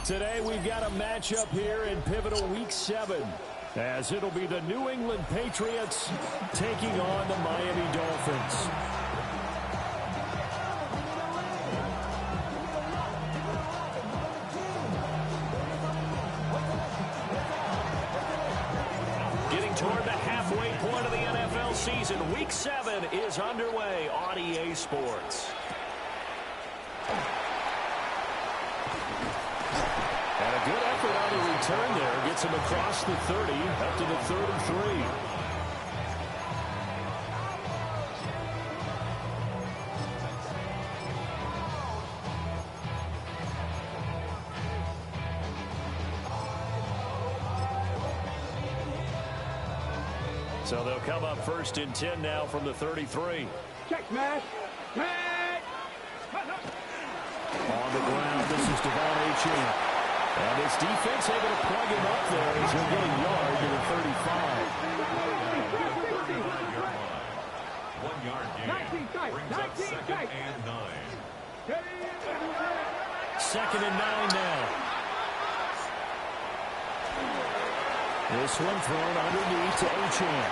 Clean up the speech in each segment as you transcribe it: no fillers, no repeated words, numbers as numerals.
Today we've got a matchup here in pivotal week 7, as it'll be the New England Patriots taking on the Miami Dolphins. Getting toward the halfway point of the NFL season, week 7 is underway on EA Sports. And a good effort on the return there. Gets him across the 30, up to the 33. So they'll come up first and 10 now from the 33. Check, man. On the ground, this is Devon Achane. And his defense able to plug him up there as he'll get a yard to the 35. 1 yard gain. Brings up 2nd and 9. Second and 9 now. This one thrown underneath to Achane.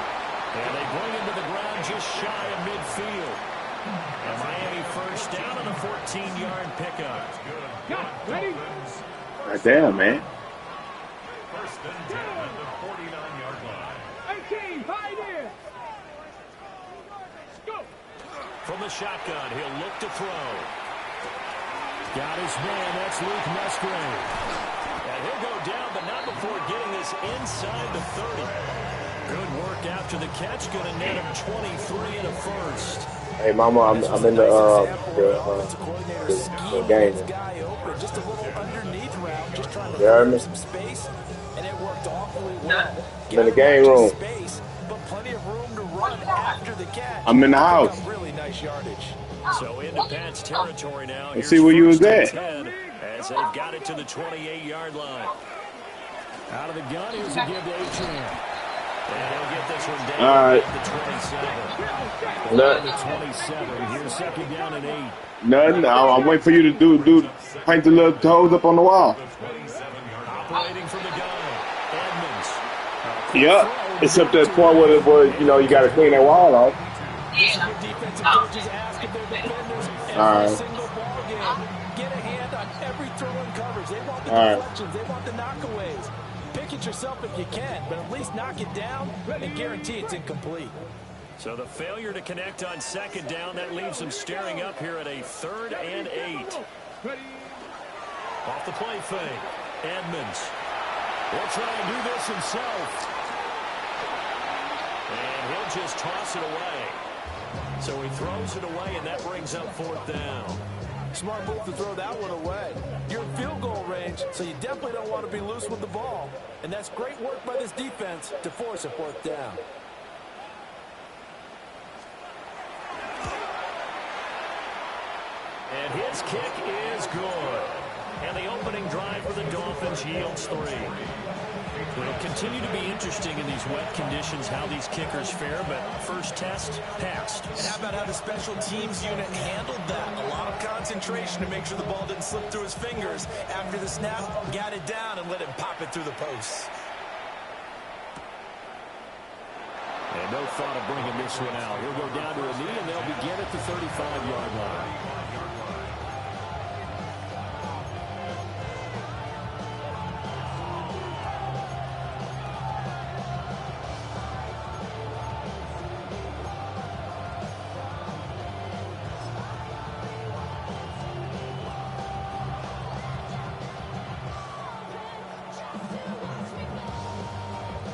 And they bring him to the ground just shy of midfield. And Miami first down on a 14-yard pickup. Ready? Damn, man. First and 10 at the 49-yard line. 18, hide here. Go. From the shotgun, he'll look to throw. Got his man, that's Luke Musgrave. And he'll go down, but not before getting this inside the 30. Good work after the catch, going to net him 23 and a first. Hey, Mama, I'm in the game. Just a little underneath route, just trying to find some space, and it worked awfully well. I'm in the game room. Space, but plenty of room to run after the catch. I'm in the house. Really nice yardage. So into Pat's territory now. Let's see where you was at. 10, as they've got it to the 28-yard line. Out of the gun, here's a give to Achane. And he'll get this one down all right. at the 27. The 27. Here's second down and 8. Nothing. I'm waiting for you to paint the little toes up on the wall. Operating from the gun. Edmonds. Yep. Except that part where you got to clean that wall off. Defensive coaches ask if their defenders every single ball game get a hand on every throw and coverage. They want the deflections. They want the knockaways. Pick it yourself if you can, but at least knock it down and guarantee it's incomplete. So the failure to connect on second down, that leaves them staring up here at a 3rd and 8. Off the play fake. Edmonds will try and do this himself. And he'll just toss it away. So he throws it away, and that brings up 4th down. Smart move to throw that one away. You're in field goal range, so you definitely don't want to be loose with the ball. And that's great work by this defense to force a 4th down. And his kick is good. And the opening drive for the Dolphins yields 3. It'll continue to be interesting in these wet conditions how these kickers fare, but first test, passed. And how about how the special teams unit handled that? A lot of concentration to make sure the ball didn't slip through his fingers. After the snap, got it down and let him pop it through the posts. And no thought of bringing this one out. He'll go down to a knee, and they'll begin at the 35-yard line.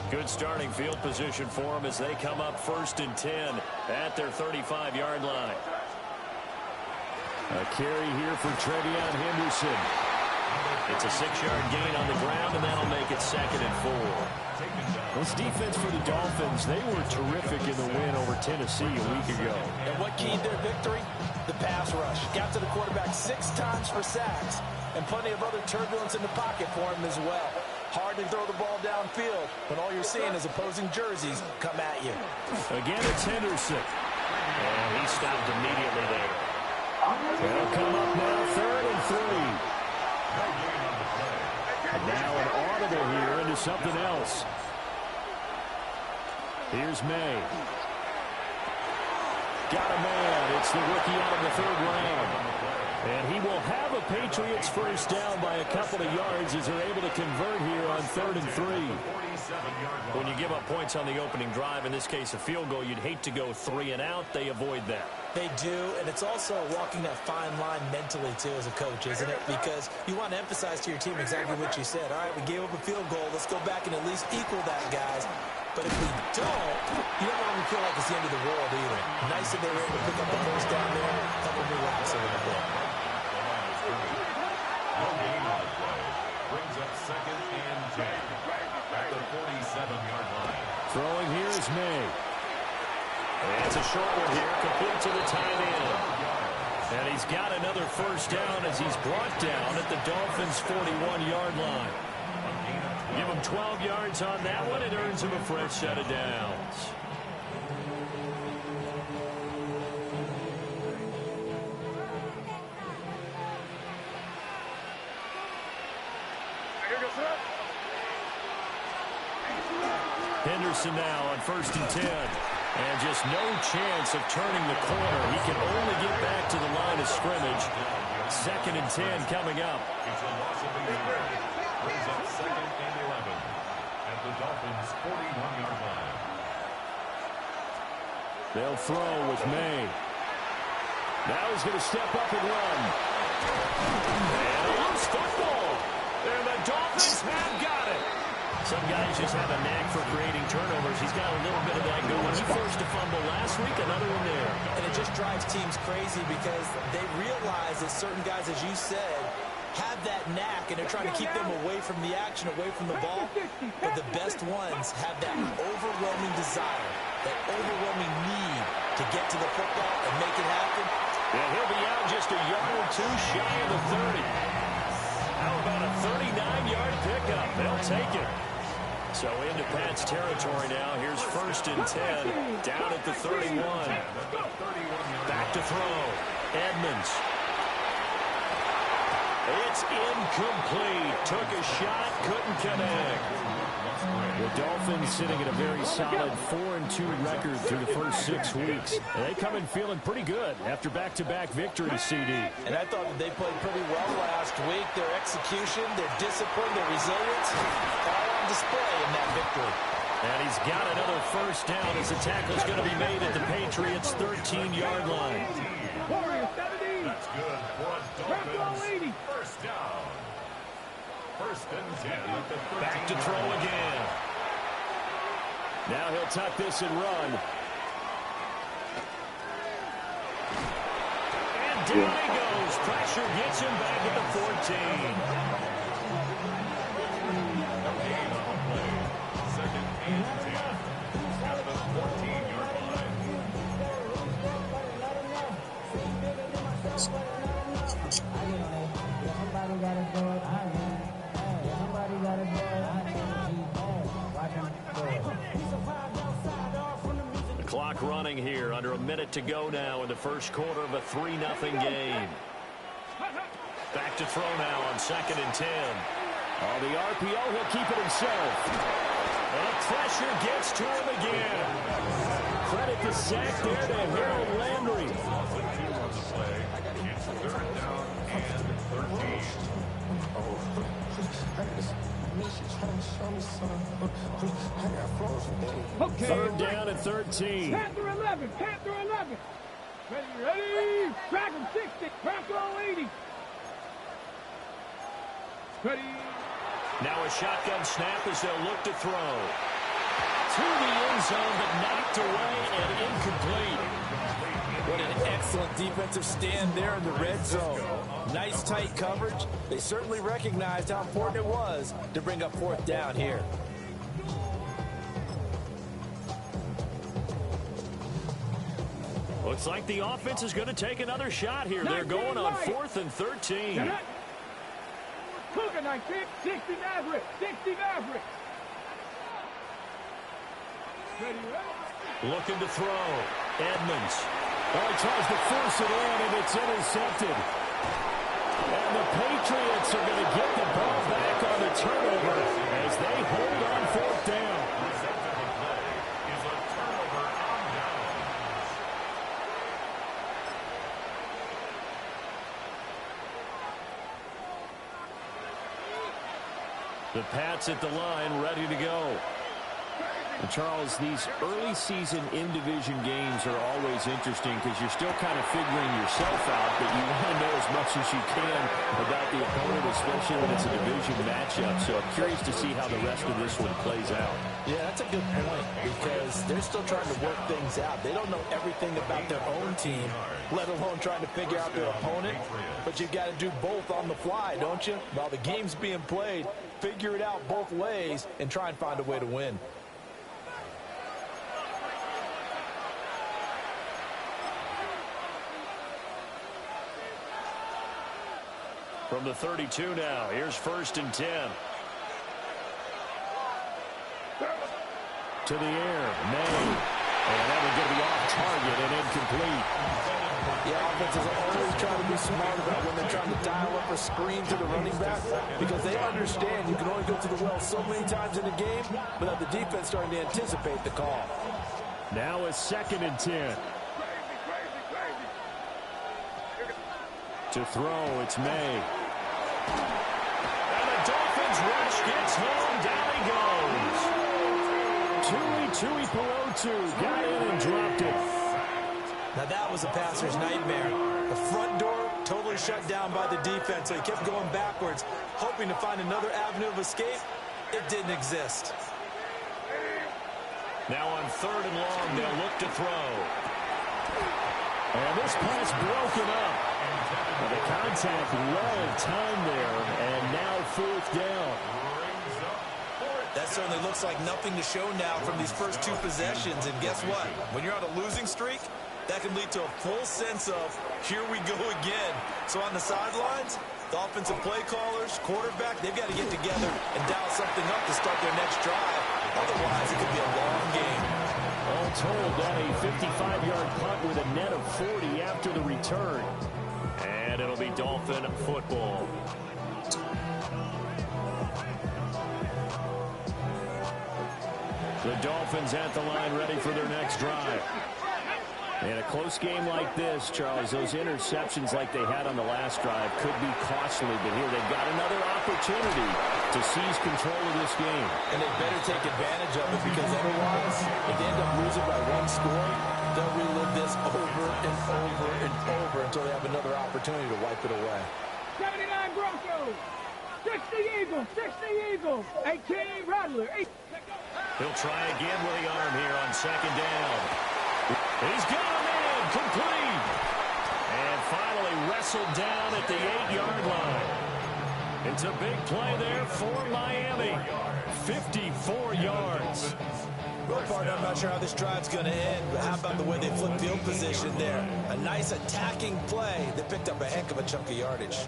Good starting field position for them as they come up 1st and 10 at their 35-yard line. A carry here for Trevion Henderson. It's a 6-yard gain on the ground, and that'll make it 2nd and 4. This defense for the Dolphins, they were terrific in the win over Tennessee a week ago. And what keyed their victory? The pass rush. Got to the quarterback 6 times for sacks, and plenty of other turbulence in the pocket for him as well. Hard to throw the ball downfield when all you're seeing is opposing jerseys come at you. Again, it's Henderson. And he stopped immediately there. They'll come up now 3rd and 3. And now an audible here into something else. Here's May. Got a man. It's the rookie out of the 3rd round. And he will have a Patriots first down by a couple of yards as they're able to convert here on 3rd and 3. When you give up points on the opening drive, in this case a field goal, you'd hate to go 3 and out. They avoid that. They do, and it's also walking that fine line mentally, too, as a coach, isn't it? Because you want to emphasize to your team exactly what you said. All right, we gave up a field goal. Let's go back and at least equal that, guys. But if we don't, you don't want to feel like it's the end of the world either. Nice that they were able to pick up the first down there, help them relax a little bit. Brings up 2nd and 10 at the 47-yard line. Throwing here is May. And it's a short one here, complete to the tight end. And he's got another first down as he's brought down at the Dolphins' 41-yard line. Give him 12 yards on that one. It earns him a fresh set of downs. Henderson now on 1st and 10. And just no chance of turning the corner. He can only get back to the line of scrimmage. 2nd and 10 coming up. It's a loss of the yard. Brings up 2nd and 11 at the Dolphins' 41-yard line. They'll throw with May. Now he's going to step up and run. And a loose football. And the Dolphins have got it. Some guys just have a knack for creating turnovers. He's got a little bit of that going. He forced a fumble last week, another one there. And it just drives teams crazy because they realize that certain guys, as you said, have that knack, and they're trying to keep them away from the action, away from the ball. But the best ones have that overwhelming desire, that overwhelming need to get to the football and make it happen. And he'll be out just a yard or two shy of the 30. How about a 39-yard pickup? They'll take it. So into Pat's territory now. Here's 1st and 10. Down at the 31. Back to throw. Edmonds. It's incomplete. Took a shot, couldn't connect. The Dolphins sitting at a very solid 4-2 record through the first 6 weeks. And they come in feeling pretty good after back-to-back victories, CD. And I thought that they played pretty well last week. Their execution, their discipline, their resilience, all on display in that victory. And he's got another first down as the tackle's going to be made at the Patriots' 13-yard line. That's good for a Dolphins first down. 1st and 10 at the 13. Back to throw again. Now he'll tuck this and run. And down he goes. Pressure gets him back at the 14. 2nd and 10 at the 14-yard line. The clock running here. Under a minute to go now in the first quarter of a 3-0 game. Back to throw now on 2nd and 10. On the RPO, he'll keep it himself. And pressure gets to him again. Credit the sack there to Harold Landry. It's 3rd down and 13. Okay. 3rd down and 13. Panther 11. Panther 11. Ready. Track him 60. Panther 80. Ready. Now a shotgun snap as they'll look to throw. To the end zone, but knocked away and incomplete. What an excellent defensive stand there in the red zone. Nice tight coverage. They certainly recognized how important it was to bring up 4th down here. Looks like the offense is going to take another shot here. They're going on 4th and 13. Cougar 19. 60 Maverick. 60 Maverick. Ready. Looking to throw. Edmonds. Oh, he tries to force it in, and it's intercepted. And the Patriots are going to get the ball back on the The Pats at the line, ready to go. And Charles, these early season in-division games are always interesting because you're still kind of figuring yourself out, but you want to know as much as you can about the opponent, especially when it's a division matchup. So I'm curious to see how the rest of this one plays out. Yeah, that's a good point because they're still trying to work things out. They don't know everything about their own team, let alone trying to figure out their opponent. But you've got to do both on the fly, don't you? While the game's being played, figure it out both ways and try and find a way to win. From the 32 now, here's 1st and 10. To the air, May. And that one going to be off target and incomplete. The offenses are always trying to be smart about when they're trying to dial up a screen to the running back because they understand you can only go to the well so many times in a game without the defense starting to anticipate the call. Now a 2nd and 10. To throw, it's May. And the Dolphins rush gets home. Down he goes. Tui Pelotu got in and dropped it. Now that was a passer's nightmare. The front door totally shut down by the defense, so he kept going backwards, hoping to find another avenue of escape. It didn't exist. Now on 3rd and long, they'll look to throw. And this pass broken up. Well, the contact well time there, and now 4th down. That certainly looks like nothing to show now from these first 2 possessions. And guess what? When you're on a losing streak, that can lead to a full sense of, here we go again. So on the sidelines, the offensive play callers, quarterback, they've got to get together and dial something up to start their next drive. Otherwise, it could be a long game. All told, that a 55-yard punt with a net of 40 after the return. And it'll be Dolphin football. The Dolphins at the line ready for their next drive. In a close game like this, Charles, those interceptions like they had on the last drive could be costly, but here they've got another opportunity to seize control of this game. And they better take advantage of it because otherwise, if they end up losing by 1 score, they'll relive this over and over and over until they have another opportunity to wipe it away. 79 Broncos, 60 Eagles, 60 Eagles, 18 Rattler. He'll try again with the arm here on 2nd down. He's got him in, complete. And finally wrestled down at the 8-yard line. It's a big play there for Miami. 54 yards. Well, partner, I'm not sure how this drive's going to end, but how about the way they flipped field position there? A nice attacking play that picked up a heck of a chunk of yardage.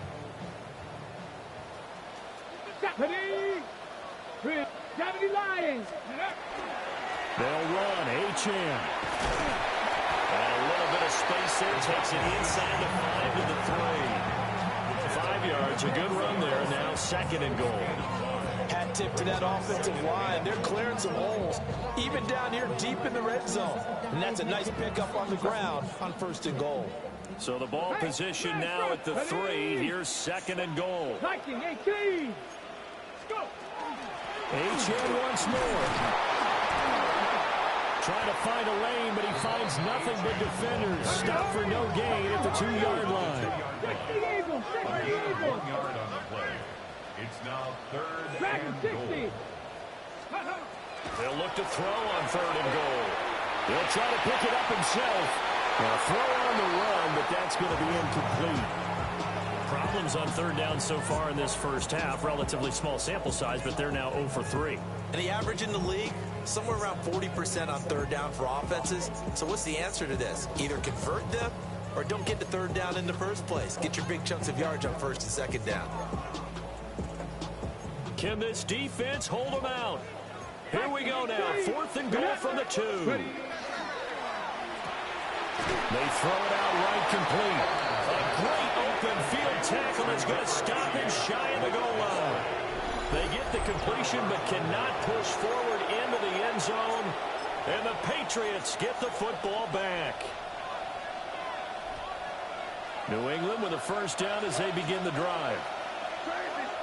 Deputy Lions. They'll run, Achane. And a little bit of space there, takes it inside the 5 to the 3. 5 yards, a good run there, now 2nd and goal. Hat tip to that offensive line. They're clearing some holes, even down here deep in the red zone. And that's a nice pickup on the ground on 1st and goal. So the ball position now at the 3. Here's 2nd and goal. 18. Go. Achane once more. Trying to find a lane, but he finds nothing but defenders. Stop for no gain at the 2-yard line. 60 Eagles, 60 Eagles. 1 yard on the play. It's now 3rd and goal. They'll look to throw on 3rd and goal. He'll try to pick it up himself. Now throw on the run, but that's going to be incomplete. Problems on 3rd down so far in this first half. Relatively small sample size, but they're now 0 for 3. And the average in the league, somewhere around 40% on 3rd down for offenses. So what's the answer to this? Either convert them or don't get to 3rd down in the first place. Get your big chunks of yards on 1st and 2nd down. Can this defense hold them out? Here we go now. 4th and goal from the 2. They throw it out right complete. A great open field tackle that's going to stop him shy of the goal line. They get the completion but cannot push forward into the end zone. And the Patriots get the football back. New England with a 1st down as they begin the drive.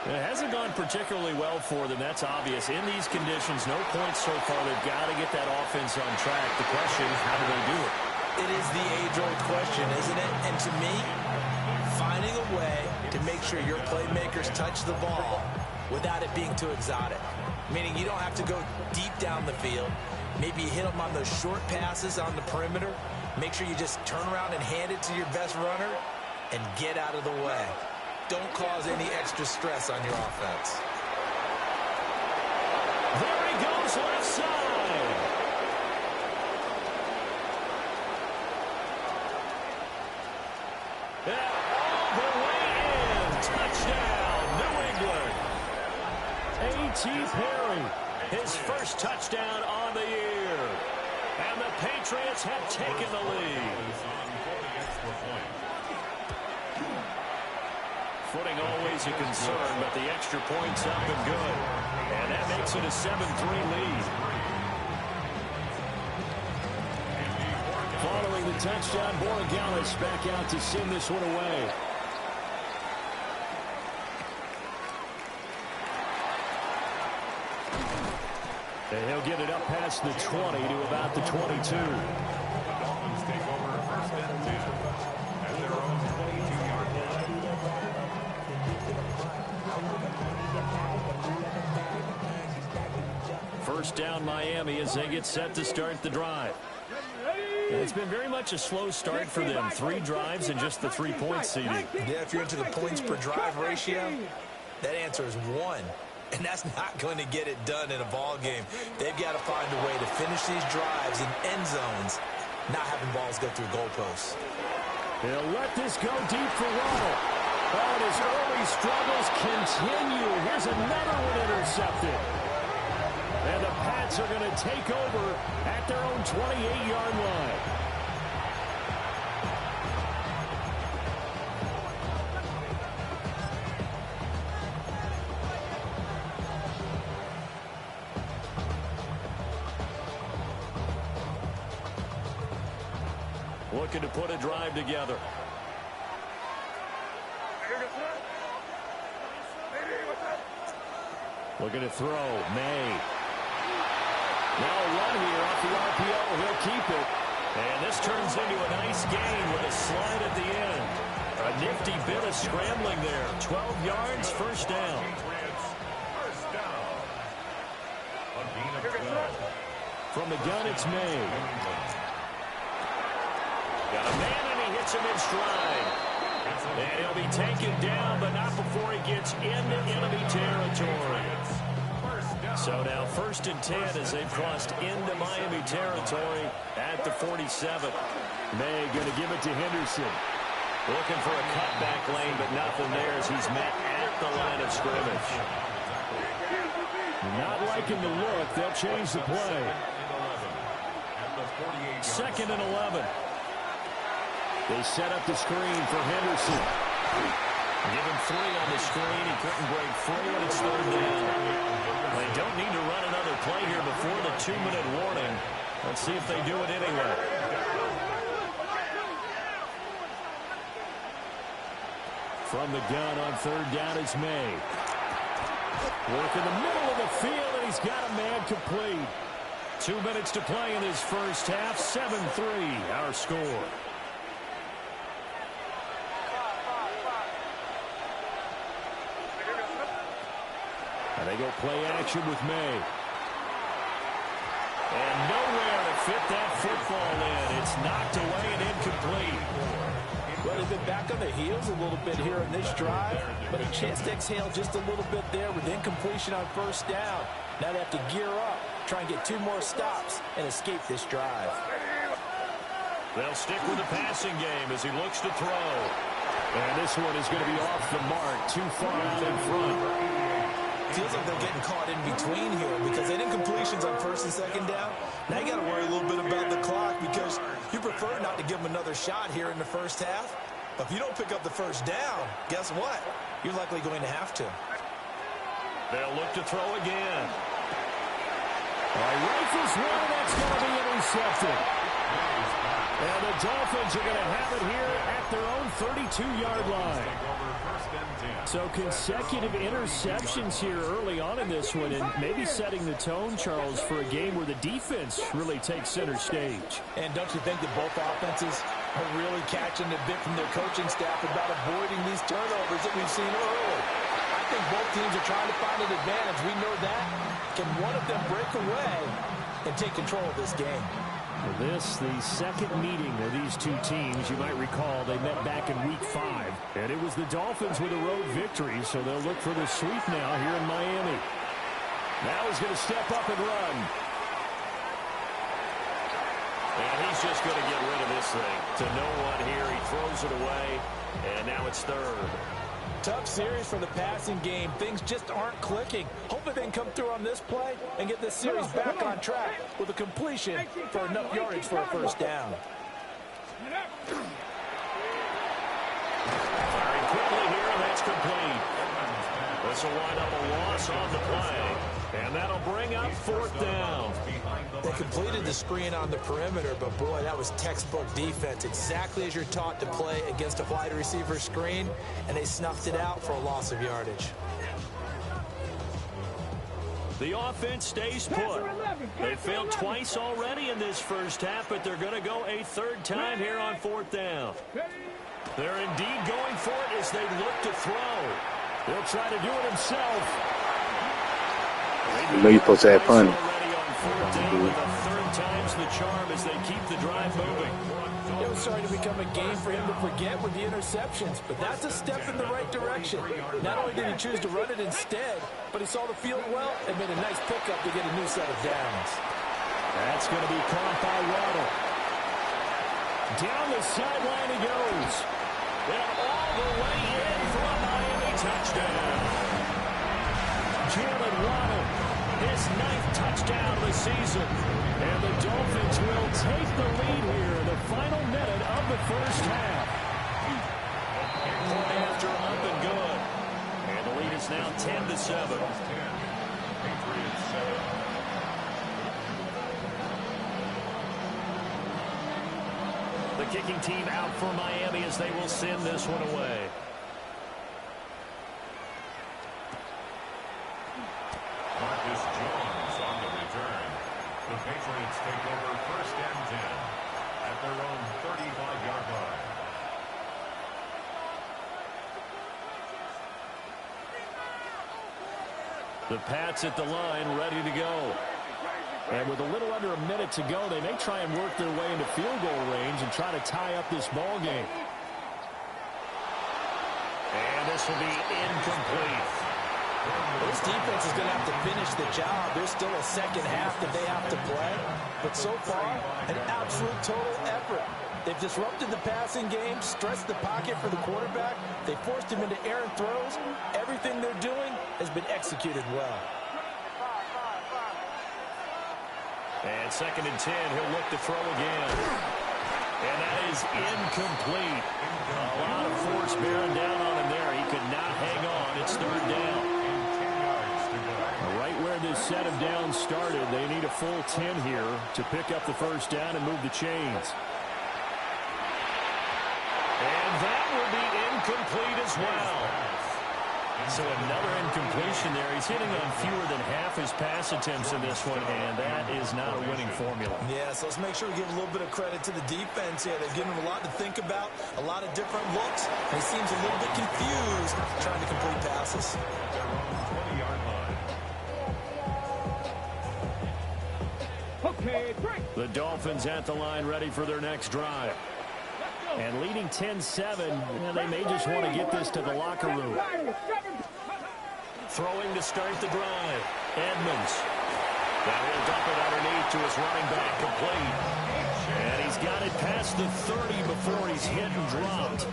It hasn't gone particularly well for them. That's obvious. In these conditions, no points so far. They've got to get that offense on track. The question, how do they do it? It is the age-old question, isn't it? And to me, finding a way to make sure your playmakers touch the ball without it being too exotic. Meaning you don't have to go deep down the field. Maybe you hit them on those short passes on the perimeter. Make sure you just turn around and hand it to your best runner and get out of the way. Don't cause any extra stress on your offense. There he goes left side. And all the way in. Touchdown, New England. A.T. Perry, his first touchdown on the year. And the Patriots have taken the lead. Footing always a concern, but the extra point's up and good. And that makes it a 7-3 lead. Following the touchdown, Borregales back out to send this one away. And he'll get it up past the 20 to about the 22. The Dolphins take over first and 10 at their own 22-yard line. First down Miami as they get set to start the drive. And it's been very much a slow start for them. 3 drives and just the 3 points seeded. Yeah, if you're into the points per drive ratio, that answer is 1. And that's not going to get it done in a ball game. They've got to find a way to finish these drives in end zones, not having balls go through goalposts. He'll let this go deep for Waddle. Oh, and his early struggles continue. Here's another one intercepted. And the Pats are going to take over at their own 28-yard line. Looking to put a drive together. Looking to throw. May. Now a run here off the RPO. He'll keep it. And this turns into a nice gain with a slide at the end. A nifty bit of scrambling there. 12 yards, first down. First down. A gain of 12. From the gun, it's May. Got a man, and he hits him in stride. And he'll be taken down, but not before he gets into enemy territory. So now first and 10 as they've crossed into Miami territory at the 47. May going to give it to Henderson. Looking for a cutback lane, but nothing there as he's met at the line of scrimmage. Not liking the look. They'll change the play. Second and 11. They set up the screen for Henderson. Given 3 on the screen. He couldn't break free, and it's third down. They don't need to run another play here before the 2-minute warning. Let's see if they do it anyway. From the gun on third down is May. Work in the middle of the field, and he's got a man complete. 2 minutes to play in this first half. 7-3, our score. And they go play action with May. And nowhere to fit that football in. It's knocked away and incomplete. Well, they've been back on their heels a little bit here in this drive, but a chance to exhale just a little bit there with incompletion on first down. Now they have to gear up, try and get 2 more stops, and escape this drive. They'll stick with the passing game as he looks to throw. And this one is going to be off the mark, too far out in front. Feels like they're getting caught in between here because they did incompletions on first and second down. Now you got to worry a little bit about the clock because you prefer not to give them another shot here in the first half. But if you don't pick up the first down, guess what? You're likely going to have to. They'll look to throw again. Rifles one, that's going to be intercepted. And the Dolphins are going to have it here at their own 32-yard line. So consecutive interceptions here early on in this one, and maybe setting the tone, Charles, for a game where the defense really takes center stage. And don't you think that both offenses are really catching a bit from their coaching staff about avoiding these turnovers that we've seen early? I think both teams are trying to find an advantage. We know that. Can one of them break away and take control of this game? This, the second meeting of these two teams. You might recall they met back in Week 5, and it was the Dolphins with a road victory, so they'll look for the sweep now here in Miami. Now he's going to step up and run. And he's just going to get rid of this thing. To no one here, he throws it away, and now it's third. Tough series for the passing game. Things just aren't clicking. Hopefully they can come through on this play and get this series back on track with a completion for enough yardage for a first down. Firing quickly here, and that's complete. This will wind up a loss on the play, and that'll bring up fourth down. They completed the screen on the perimeter, but boy, that was textbook defense. Exactly as you're taught to play against a wide receiver screen, and they snuffed it out for a loss of yardage. The offense stays put. They failed twice already in this first half, but they're going to go a third time here on fourth down. They're indeed going for it as they look to throw. He'll try to do it himself. You know you're supposed to have fun. Fourth down, with a third time's the charm as they keep the drive moving. It was starting to become a game for him to forget with the interceptions, but that's a step in the right direction. Not only did he choose to run it instead, but he saw the field well and made a nice pickup to get a new set of downs. That's going to be caught by Waddle. Down the sideline he goes. And all the way in for a Miami touchdown. Jalen Waddle, his 9th touchdown of the season. And the Dolphins will take the lead here in the final minute of the first half. Point after up and good. And the lead is now 10-7. Patriots 7. The kicking team out for Miami as they will send this one away. Marcus Jones on the return. The Patriots take over first and 10 at their own 35-yard line. The Pats at the line, ready to go. And with a little under a minute to go, they may try and work their way into field goal range and try to tie up this ball game. And this will be incomplete. This defense is going to have to finish the job. There's still a second half that they have to play. But so far, an absolute total effort. They've disrupted the passing game, stretched the pocket for the quarterback. They forced him into errant throws. Everything they're doing has been executed well. And 2nd and 10, he'll look to throw again. And that is incomplete. A lot of force bearing down on him there. He could not hang on. It's 3rd down. Right where this set of downs started, they need a full 10 here to pick up the first down and move the chains. And that will be incomplete as well. So another incompletion there. He's hitting on fewer than half his pass attempts in this one, and that is not a winning formula. Yes, let's make sure we give a little bit of credit to the defense here. They've given him a lot to think about, a lot of different looks. He seems a little bit confused trying to complete passes. Their own 20-yard line. Okay, break. The Dolphins at the line ready for their next drive. And leading 10-7, they may just want to get this to the locker room. Throwing to start the drive. Edmonds. That will dump it underneath to his running back, complete. And he's got it past the 30 before he's hit and dropped.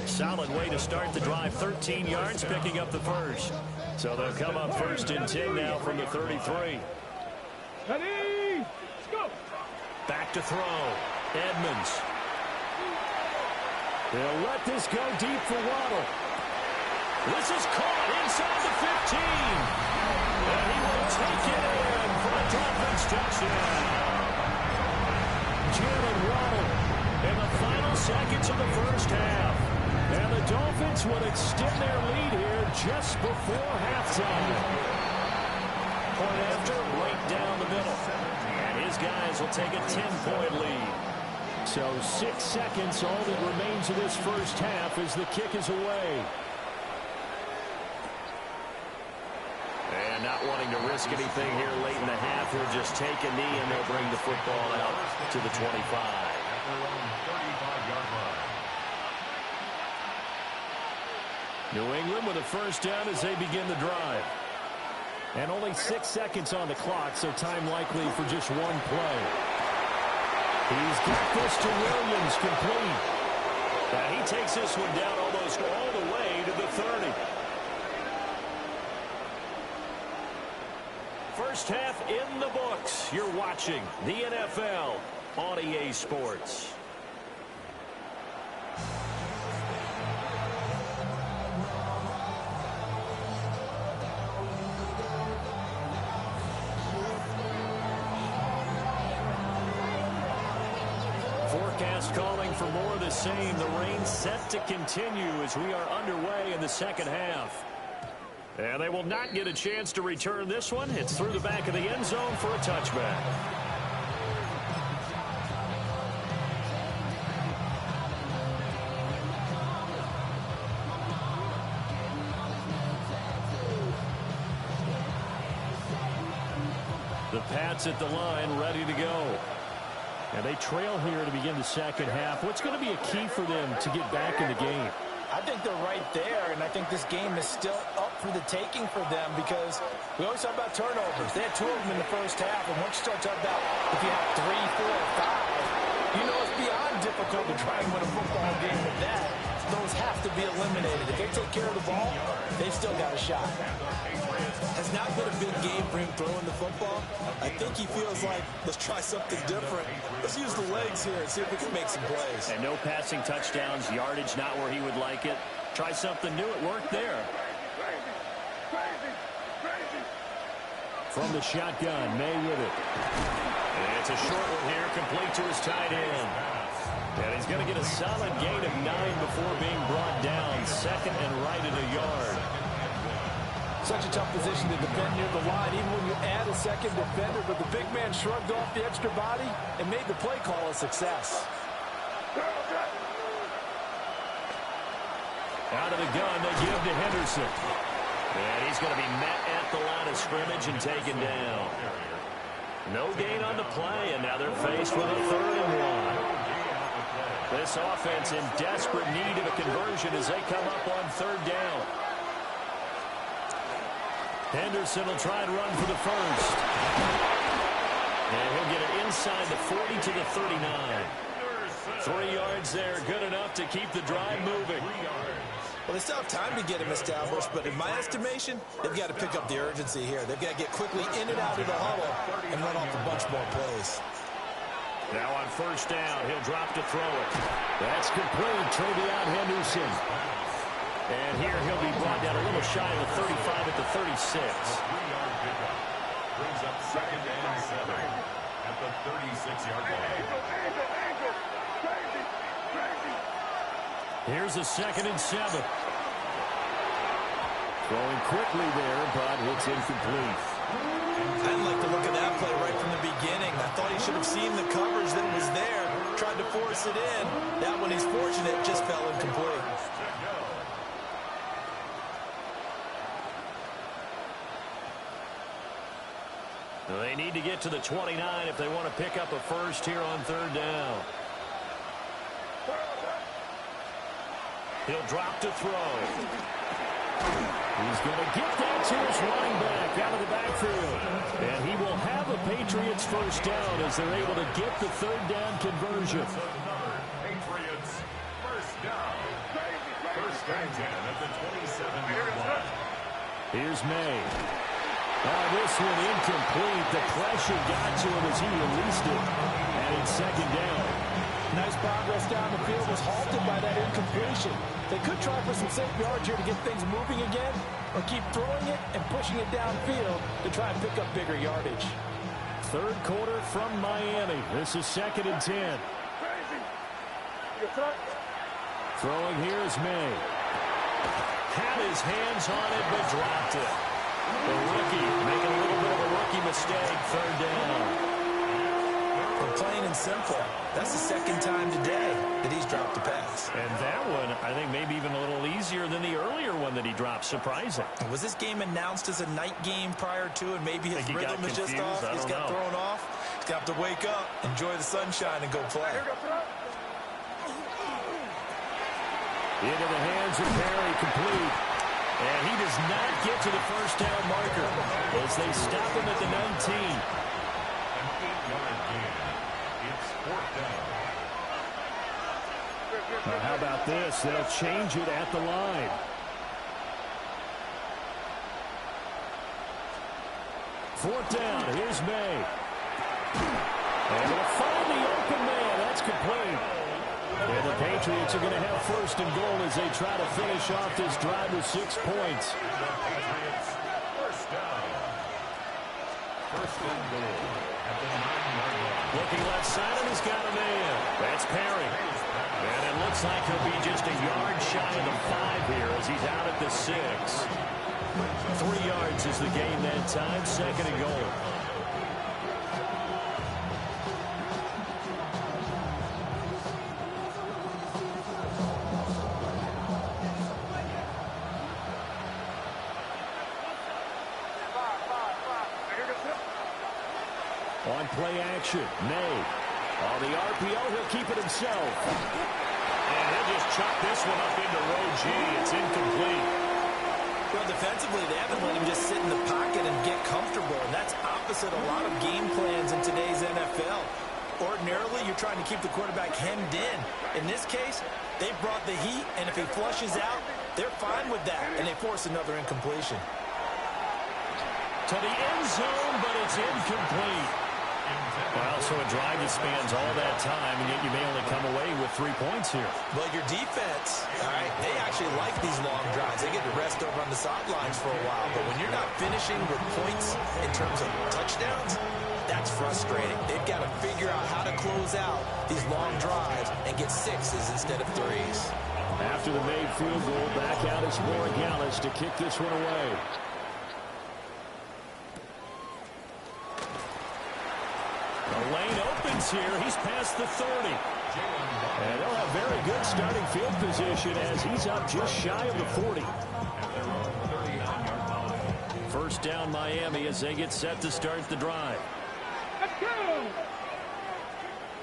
Solid way to start the drive. 13 yards, picking up the first. So they'll come up 1st and 10 now from the 33. Ready, let's go. Back to throw. Edmonds. They'll let this go deep for Waddle. This is caught inside the 15. And he will take it in for a Dolphins touchdown. Jalen Waddle final seconds of the first half. And the Dolphins would extend their lead here just before halftime. Point after, right down the middle. And his guys will take a 10-point lead. So 6 seconds, all that remains of this first half as the kick is away. And not wanting to risk anything here late in the half, he'll just take a knee and they'll bring the football out to the 25. New England with a first down as they begin the drive. And only 6 seconds on the clock, so time likely for just one play. He's got this to Williams, complete. And he takes this one down almost all the way to the 30. First half in the books. You're watching the NFL on EA Sports. Forecast calling for more of the same. The rain set to continue as we are underway in the second half. And they will not get a chance to return this one. It's through the back of the end zone for a touchback. The Pats at the line, ready to go. And they trail here to begin the second half. What's going to be a key for them to get back in the game? I think they're right there, and I think this game is still up for the taking for them because we always talk about turnovers. They had 2 of them in the first half, and once you start talking about if you have 3, 4, 5, you know it's beyond difficult to try and win a football game with that. Those have to be eliminated. If they take care of the ball, they've still got a shot. Has not been a big game for him throwing the football. I think he feels like, let's try something different. Let's use the legs here and see if we can make some plays. And no passing touchdowns, yardage not where he would like it. Try something new, it worked there. From the shotgun, May with it. And it's a short one here, complete to his tight end. And he's going to get a solid gain of 9 before being brought down. Second and right at a yard. Such a tough position to defend near the line, even when you add a second defender. But the big man shrugged off the extra body and made the play call a success. Out of the gun, they give to Henderson. And he's going to be met at the line of scrimmage and taken down. No gain on the play, and now they're faced with a 3rd and 1. This offense in desperate need of a conversion as they come up on 3rd down. Henderson will try and run for the first. And he'll get it inside the 40 to the 39. 3 yards there, good enough to keep the drive moving. Well, they still have time to get him established, but in my estimation, they've got to pick up the urgency here. They've got to get quickly in and out of the huddle and run off a bunch more plays. Now on 1st down, he'll drop to throw it. That's complete. Travion Henderson. And here he'll be brought down a little shy of the 35 at the 36. Brings up 2nd and 7 at the 36-yard line. Here's a 2nd and 7. Throwing quickly there, but it's incomplete. I didn't like the look of that play right from the beginning. I thought he should have seen the coverage that was there, tried to force it in. That one, he's fortunate, just fell incomplete. They need to get to the 29 if they want to pick up a first here on 3rd down. He'll drop to throw. He's going to get that to his running back out of the backfield. And he will have a Patriots first down as they're able to get the 3rd down conversion. Patriots first down. 1st and 10 at the 27-yard line. Here's May. This one incomplete. The pressure got to him as he released it. And it's 2nd down. Nice progress down the field was halted by that incompletion. They could try for some safe yards here to get things moving again, or keep throwing it and pushing it downfield to try and pick up bigger yardage. 3rd quarter from Miami. This is 2nd and 10. Throwing here is May. Had his hands on it, but dropped it. The rookie making a little bit of a rookie mistake, third down. Plain and simple. That's the second time today that he's dropped a pass. And that one, I think, maybe even a little easier than the earlier one that he dropped. Surprising. Was this game announced as a night game prior to, and maybe his rhythm is just off? He's got thrown off. He's got to wake up, enjoy the sunshine, and go play. Into the hands of Perry, complete. And he does not get to the first down marker as they stop him at the 19. How about this? They'll change it at the line. Fourth down. Here's May. And they'll find the open man. That's complete. And the Patriots are going to have first and goal as they try to finish off this drive with 6 points. First and goal at the 9-yard line. Looking left side, and he's got a man. That's Perry. And it looks like he'll be just a yard shy of the 5 here as he's out at the 6. 3 yards is the gain that time. Second and goal. On play action, May. On the RPO, he'll keep it himself. And he'll just chuck this one up into row G. It's incomplete. Well, defensively, they haven't let him just sit in the pocket and get comfortable, and that's opposite a lot of game plans in today's NFL. Ordinarily, you're trying to keep the quarterback hemmed in. In this case, they brought the heat, and if he flushes out, they're fine with that, and they force another incompletion. To the end zone, but it's incomplete. Well, so a drive that spans all that time, and yet you may only come away with 3 points here. Well, your defense, all right, they actually like these long drives. They get to rest over on the sidelines for a while. But when you're not finishing with points in terms of touchdowns, that's frustrating. They've got to figure out how to close out these long drives and get 6s instead of 3s. After the made field goal, back out is Morgan to kick this one away. The lane opens here. He's past the 30. And they'll have very good starting field position as he's up just shy of the 40. First down Miami as they get set to start the drive. Let's go!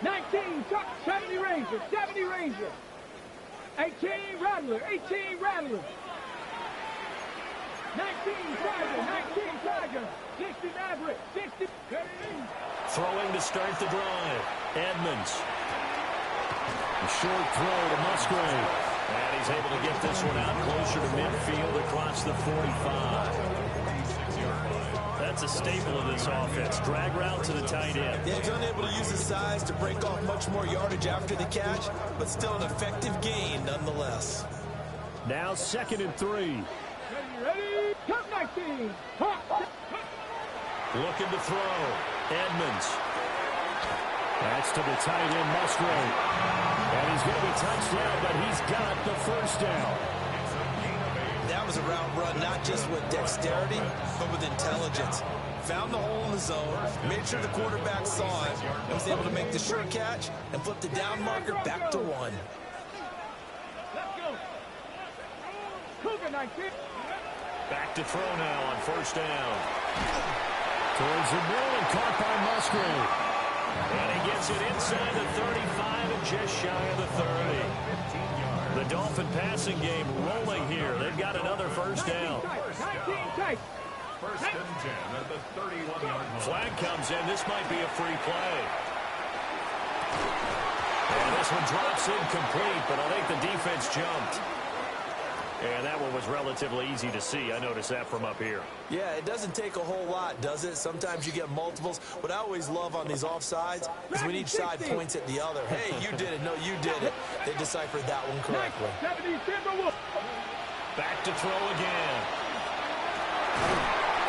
19, 70 Ranger, 70 Ranger. 18 Rattler, 18 Rattler. 19 Tiger, 19 Tiger. 60 Maverick, 60. Throwing to start the drive. Edmonds. A short throw to Musgrave. And he's able to get this one out closer to midfield across the 45. That's a staple of this offense. Drag route to the tight end. Yeah, he's unable to use his size to break off much more yardage after the catch, but still an effective gain nonetheless. Now 2nd and 3. Ready? Come 19. Looking to throw. Edmonds. That's to the tight end, Musgrave. And he's going to be touched down, but he's got the first down. That was a route run, not just with dexterity, but with intelligence. Found the hole in the zone, made sure the quarterback saw it, and was able to make the sure catch and flip the down marker back to 1. Let's go. Cougar 19. Back to throw now on first down. Towards the middle and caught by Musgrave. And he gets it inside the 35 and just shy of the 30. The Dolphin passing game rolling here. They've got another first down. 19 tight. First and 10 at the 31-yard line. Flag comes in. This might be a free play. And this one drops incomplete, but I think the defense jumped. And that one was relatively easy to see. I noticed that from up here. Yeah, it doesn't take a whole lot, does it? Sometimes you get multiples. What I always love on these offsides is when each side points at the other. Hey, you did it. No, you did it. They deciphered that one correctly. Back to throw again.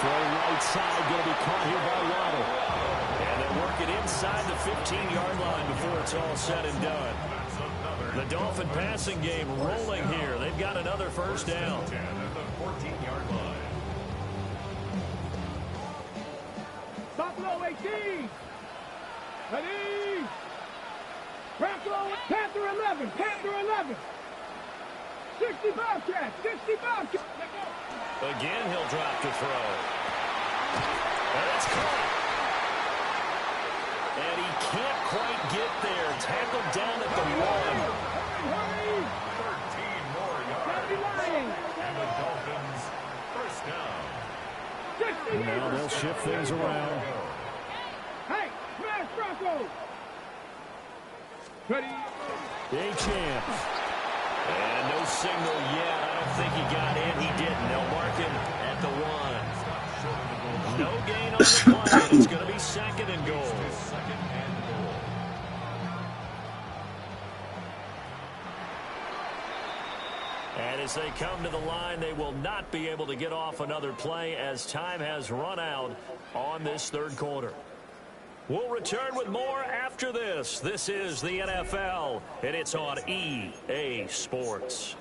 Throw right side, going to be caught here by Waddle. And they work it inside the 15-yard line before it's all said and done. The Dolphin passing game rolling here. They've got another first down. 10 at the 14-yard line. Buffalo 18. Ready. Buffalo, Panther 11. Panther 11. 65 catch. 65 catch. Again, he'll drop to throw. And it's caught. And he can't quite get there. Tackled down at the 1. 13 more yards. And the Dolphins first down. Now they'll shift things around. Hey, smash Bronco. Ready. A-Champ. And no signal yet. I don't think he got in. He didn't. They'll mark him at the 1. No gain on the play. And it's going to be second and goal. And as they come to the line, they will not be able to get off another play as time has run out on this third quarter. We'll return with more after this. This is the NFL, and it's on EA Sports.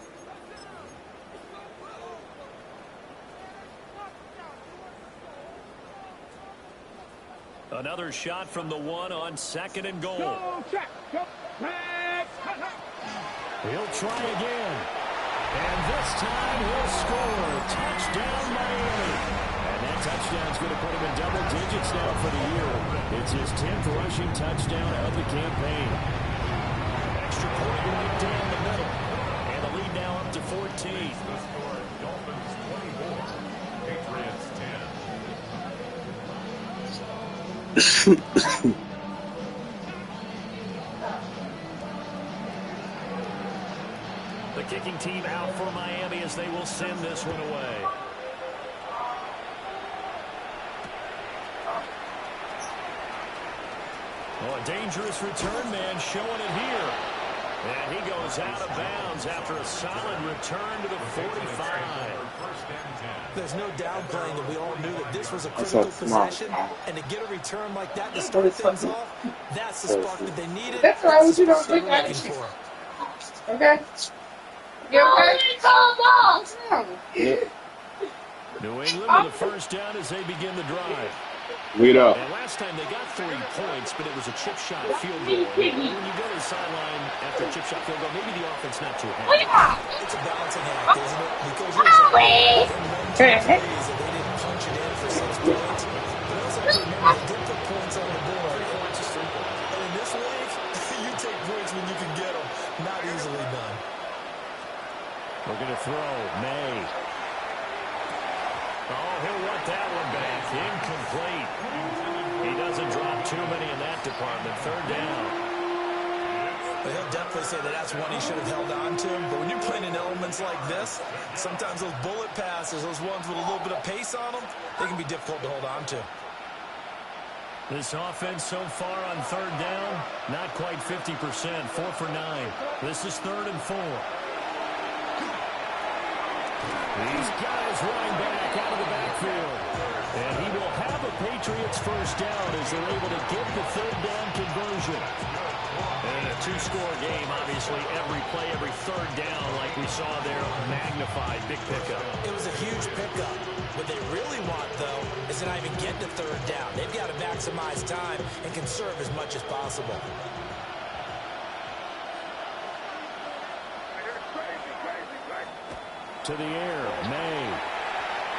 Another shot from the 1 on second and goal. Go, check. Go, back. He'll try again. And this time he'll score. Touchdown, Miami. And that touchdown's going to put him in double digits now for the year. It's his 10th rushing touchdown of the campaign. Extra point right down the middle. And the lead now up to 14. The score, Dolphins 24, Patriots 10. The kicking team out for Miami as they will send this one away. Oh, a dangerous return man showing it here. And he goes out of bounds after a solid return to the 45. There's no downplaying that we all knew that this was a critical possession. And to get a return like that to start things off, that's the spark that they needed. That's why you don't think that. Okay. You okay? New England with the first down as they begin the drive. Lead up. And last time they got 3 points, but it was a chip shot field goal. When you go to the sideline after a chip shot field goal, maybe the offense not too happy. It's a balancing act, isn't it? Because you're they didn't punch it in for 6 points. But also have to remember they did put points on the board. And in this league, you take points when you can get them. Not easily done. We're going to throw. May. Oh, he'll want that one back. Incomplete. He doesn't drop too many in that department. Third down. But he'll definitely say that that's one he should have held on to. But when you're playing in elements like this, sometimes those bullet passes, those ones with a little bit of pace on them, they can be difficult to hold on to. This offense so far on third down, not quite 50%. 4 for 9. This is 3rd and 4. He's got his running back out of the backfield. And he will have a Patriots first down as they're able to get the third down conversion. And a 2-score game, obviously, every play, every third down, like we saw there, magnified, big pickup. It was a huge pickup. What they really want, though, is to not even get to third down. They've got to maximize time and conserve as much as possible. To the air, May.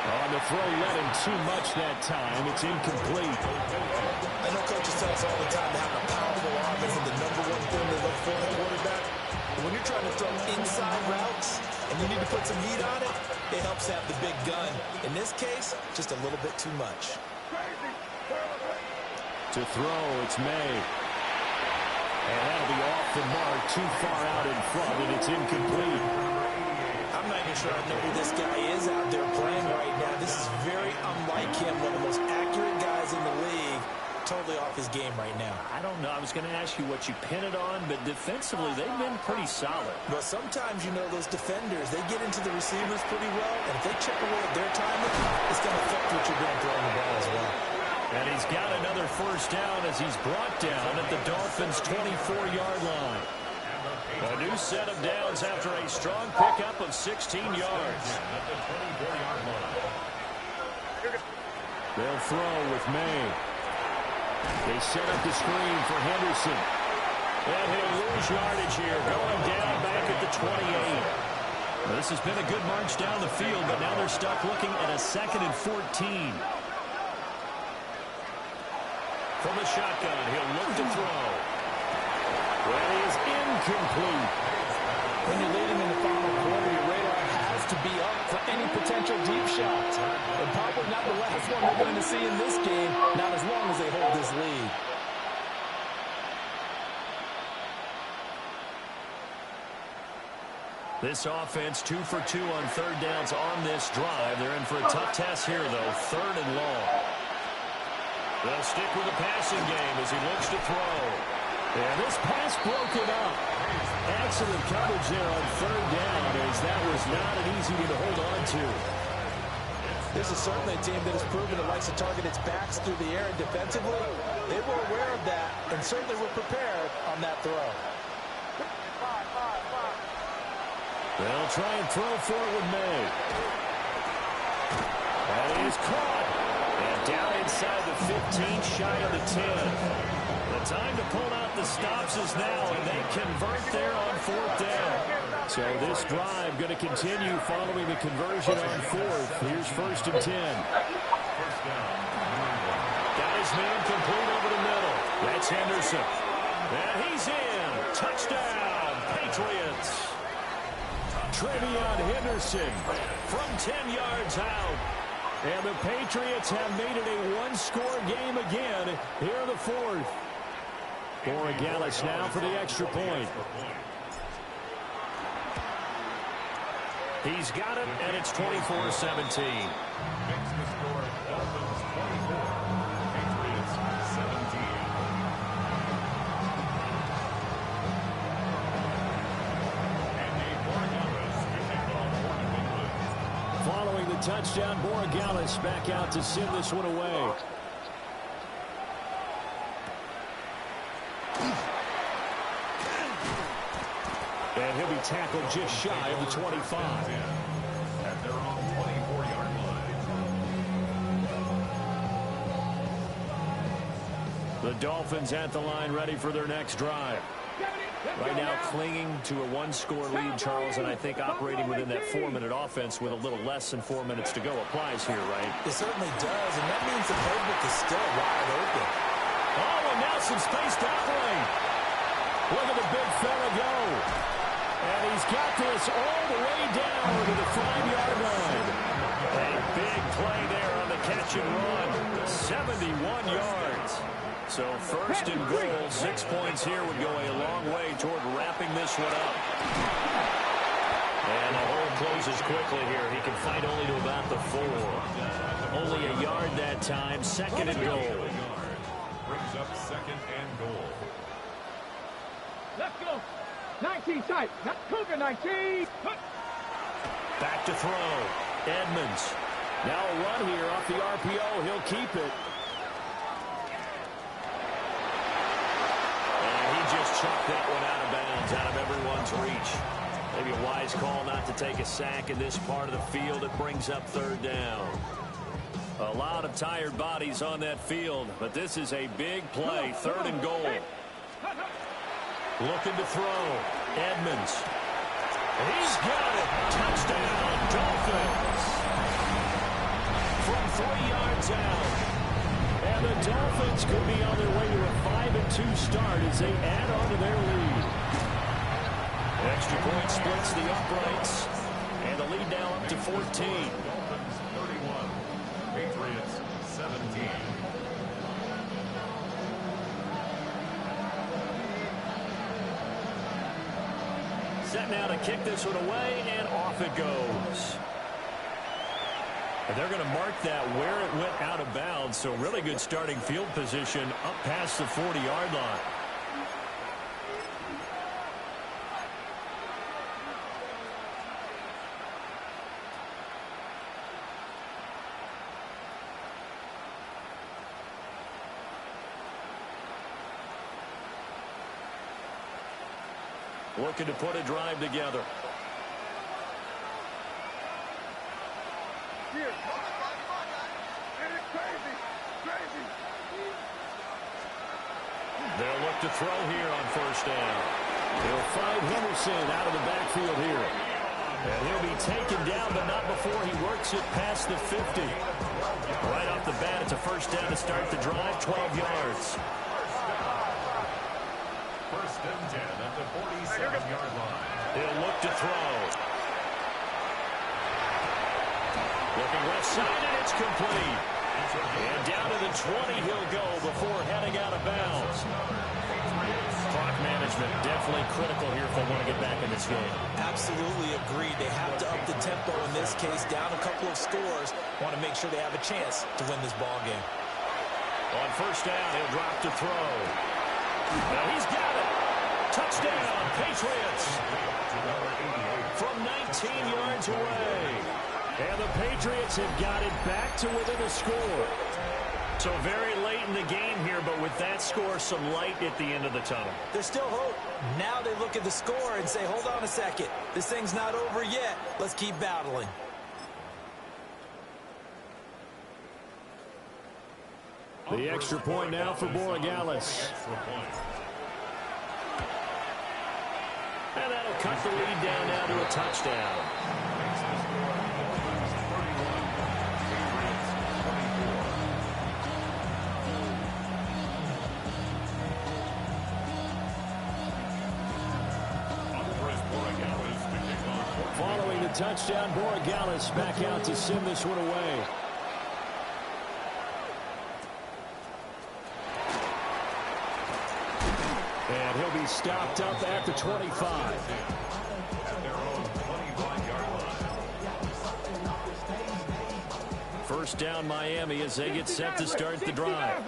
On the throw, let him too much that time. It's incomplete. I know coaches tell us all the time that having a powerful offense is the #1 thing they look for in a quarterback. But when you're trying to throw inside routes and you need to put some heat on it, it helps have the big gun. In this case, just a little bit too much. To throw, it's May. And that'll be off the mark, too far out in front, and it's incomplete. I'm not even sure I know who this guy is out there playing right now. This is very unlike him, one of the most accurate guys in the league. Totally off his game right now. I don't know. I was going to ask you what you pin it on, but defensively, they've been pretty solid. But sometimes, you know, those defenders, they get into the receivers pretty well, and if they chip away at their timing, it's going to affect what you're going to throw in the ball as well. And he's got another first down as he's brought down at the Dolphins' 24-yard line. And the A new set of downs after a strong pickup of 16 yards. At the 24-yard line. They'll throw with May. They set up the screen for Henderson. And he'll lose yardage here, going down back at the 28. Well, this has been a good march down the field, but now they're stuck looking at a 2nd and 14. From the shotgun, he'll look to throw. Well, he is incomplete. When you're leading in the final quarter, your radar has to be up for any potential deep shots. And probably not the last one we're going to see in this game, not as long as they hold this lead. This offense 2 for 2 on 3rd downs on this drive. They're in for a tough test here, though. 3rd and long. They'll stick with the passing game as he looks to throw. And this pass broken up. Excellent coverage there on 3rd down, as that was not an easy one to hold on to. This is certainly a team that has proven it likes to target its backs through the air, and defensively, they were aware of that and certainly were prepared on that throw. They'll try and throw for it with May. That is caught. And down inside the 15, shy of the 10. The time to pull out the stops is now, and they convert there on 4th down. So this drive going to continue following the conversion on 4th. Here's 1st and 10. Got his man complete over the middle. That's Henderson. And he's in. Touchdown, Patriots. Trevion Henderson from 10 yards out. And the Patriots have made it a one-score game again here in the 4th. Borregales now for the extra point. He's got it, and it's 24-17. Makes the score Dolphins 24, Patriots 17. Following the touchdown, Borregales back out to send this one away. And he'll be tackled just shy of the 25. At their own 24-yard line. The Dolphins at the line, ready for their next drive. Right now clinging to a one-score lead, Charles, and I think operating within that 4-minute offense with a little less than 4 minutes to go applies here, right? It certainly does, and that means the playbook is still wide open. Oh, and now some space to operate. Look at the big fella go. And he's got this all the way down to the 5-yard line. A big play there on the catch and run. 71 yards. So 1st and goal, 6 points here would go a long way toward wrapping this one up. And the hole closes quickly here. He can fight only to about the 4. Only a yard that time. 2nd and goal. Brings up 2nd and goal. Let's go. 19 tight. Cougar 19. Back to throw. Edmonds. Now a run here off the RPO. He'll keep it. Just chucked that one out of bounds, out of everyone's reach. Maybe a wise call not to take a sack in this part of the field. It brings up 3rd down. A lot of tired bodies on that field, but this is a big play. 3rd and goal. Looking to throw. Edmonds. He's got it. Touchdown, Dolphins. From 3 yards out. And the Dolphins could be on their way to a 5-2 start as they add on to their lead. Extra point splits the uprights. And the lead now up to 14. Dolphins 31, Patriots 17. Set now to kick this one away, and off it goes. And they're going to mark that where it went out of bounds, so really good starting field position up past the 40-yard line. looking to put a drive together. They'll look to throw here on first down. He'll find Henderson out of the backfield here. And he'll be taken down, but not before he works it past the 50. Right off the bat, it's a first down to start the drive, 12 yards. First and 10 at the 47-yard line. He'll look to throw. Looking left side, and it's complete. And down to the 20 he'll go before heading out of bounds. Clock management definitely critical here if they want to get back in this game. Absolutely agreed. They have to up the tempo in this case, down a couple of scores. Want to make sure they have a chance to win this ball game. On first down, he'll drop to throw. Now he's got it. Touchdown, Patriots. From 19 yards away. And the Patriots have got it back to within a score. So very late in the game here, but with that score, some light at the end of the tunnel. There's still hope. Now they look at the score and say, hold on a second. This thing's not over yet. Let's keep battling. The extra point now for Borregales. And that'll cut the lead down now to a touchdown. Following the touchdown, Borregales back out to send this one away. And he'll be stopped up at the 25. First down Miami as they get set to start the drive.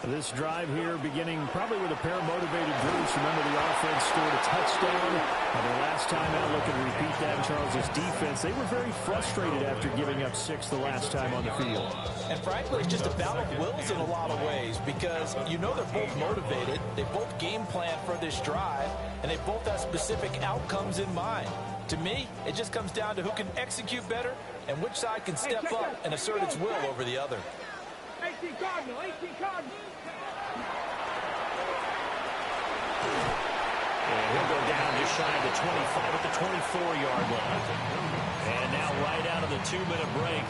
This drive here beginning probably with a pair of motivated Bruce. Remember, the offense scored a touchdown. The last time out, looking to repeat that in Charles' defense. They were very frustrated after giving up 6 the last time on the field. And frankly, it's just a battle of wills in a lot of ways because you know they're both motivated. They both game plan for this drive, and they both have specific outcomes in mind. To me, it just comes down to who can execute better and which side can step up and assert its will over the other. 18 Cardinal, 18 Cardinal. And he'll go down just shy of the 25 at the 24-yard line. And now right out of the 2-minute break,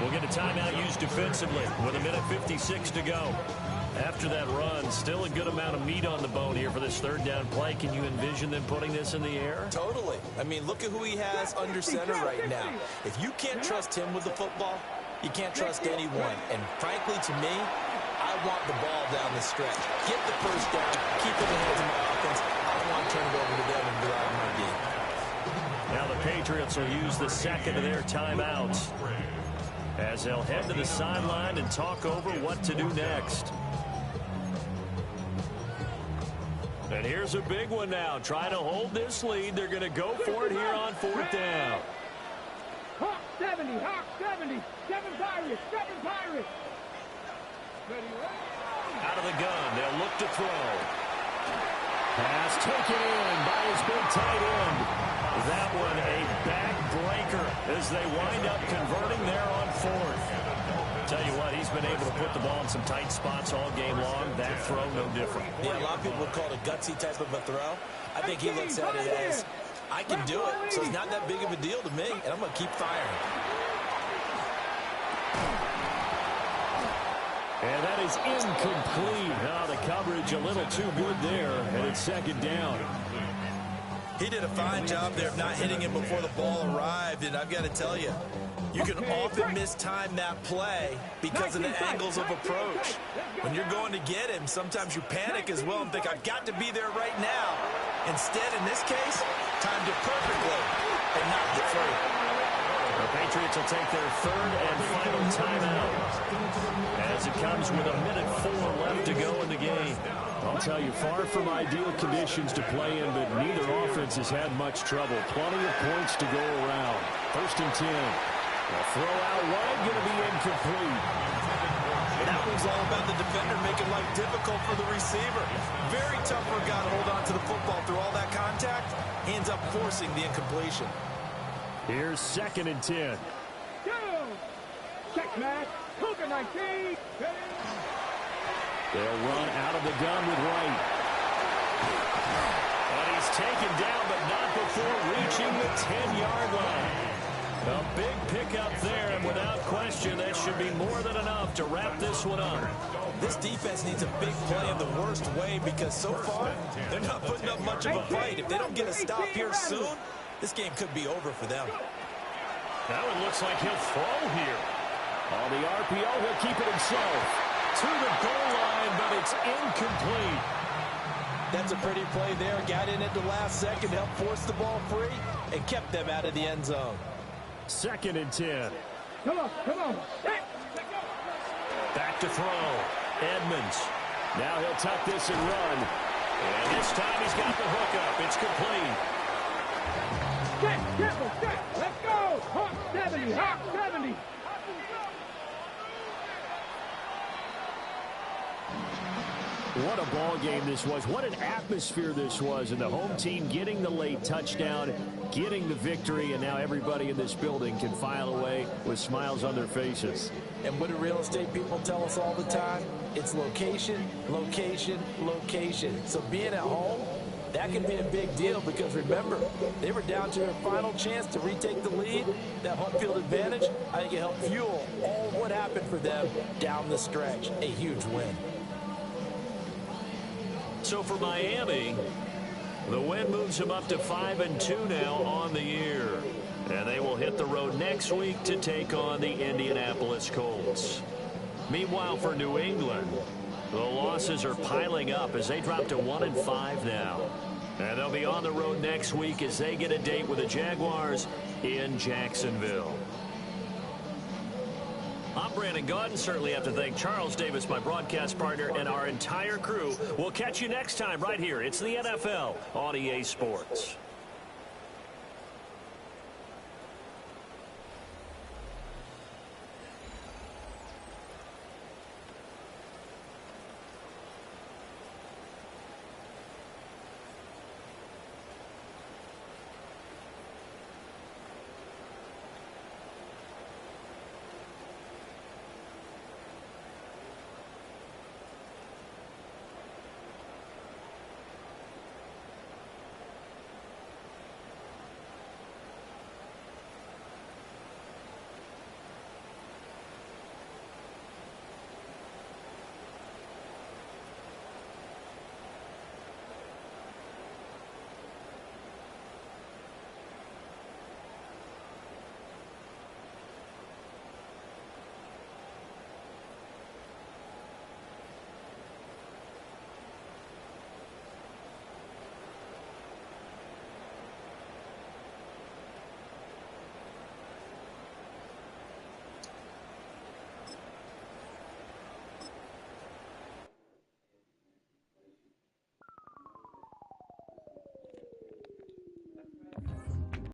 we'll get a timeout used defensively with 1:56 to go. After that run, still a good amount of meat on the bone here for this third down play. Can you envision them putting this in the air? Totally. I mean, look at who he has under center right now. If you can't trust him with the football, you can't trust anyone. And frankly, to me, I want the ball down the stretch. Get the first down, keep it in the hands of my offense. I don't want to turn it over to them and drive my game. Now the Patriots will use the second of their timeouts as they'll head to the sideline and talk over what to do next. And here's a big one now. Trying to hold this lead. They're going to go for it here on fourth down. Hawk 70, Hawk 70. 7 Pirates, 7 Pirates. Out of the gun, they'll look to throw. Pass taken in by his big tight end. That one a backbreaker as they wind up converting there on fourth. Tell you what, he's been able to put the ball in some tight spots all game long. That throw, no different. Yeah, a lot of people would call it a gutsy type of a throw. I think he looks at it as, I can do it, so it's not that big of a deal to me, and I'm going to keep firing. And that is incomplete. Oh, the coverage a little too good there, and it's second down. He did a fine job there of not hitting him before the ball arrived, and I've got to tell you, you can often mistime that play because of the angles of approach. When you're going to get him, sometimes you panic as well and think, I've got to be there right now. Instead, in this case, timed it perfectly and knocked it free. The Patriots will take their third and final timeout as it comes with 1:04 left to go in the game. I'll tell you, far from ideal conditions to play in, but neither offense has had much trouble. Plenty of points to go around. First and 10. A throw out wide, going to be incomplete. And that one game's all about the defender making life difficult for the receiver. Very tough for a guy to hold on to the football through all that contact. He ends up forcing the incompletion. Here's 2nd and 10. Go! Check, Matt. Cougar 19. They'll run out of the gun with Wright. And he's taken down, but not before reaching the 10-yard line. A big pickup there, and without question, that should be more than enough to wrap this one up. This defense needs a big play in the worst way because so far, they're not putting up much of a fight. If they don't get a stop here soon, this game could be over for them. Now it looks like he'll throw here. On the RPO, he'll keep it himself. To the goal line, but it's incomplete. That's a pretty play there. Got in at the last second, helped force the ball free, and kept them out of the end zone. 2nd and 10. Come on, come on. Hey. Back to throw. Edmonds. Now he'll tuck this and run. And this time he's got the hookup. It's complete. Set, triple, set. Let's go. Hawk 70, Hawk 70. What a ball game this was. What an atmosphere this was. And the home team getting the late touchdown, getting the victory, and now everybody in this building can file away with smiles on their faces. And what do real estate people tell us all the time? It's location, location, location. So being at home, that can be a big deal because, remember, they were down to their final chance to retake the lead. That home field advantage, I think it helped fuel all of what happened for them down the stretch. A huge win. So for Miami, the win moves them up to 5-2 now on the year. And they will hit the road next week to take on the Indianapolis Colts. Meanwhile, for New England, the losses are piling up as they drop to 1-5 now. And they'll be on the road next week as they get a date with the Jaguars in Jacksonville. I'm Brandon Gaudin. Certainly have to thank Charles Davis, my broadcast partner, and our entire crew. We'll catch you next time right here. It's the NFL on EA Sports.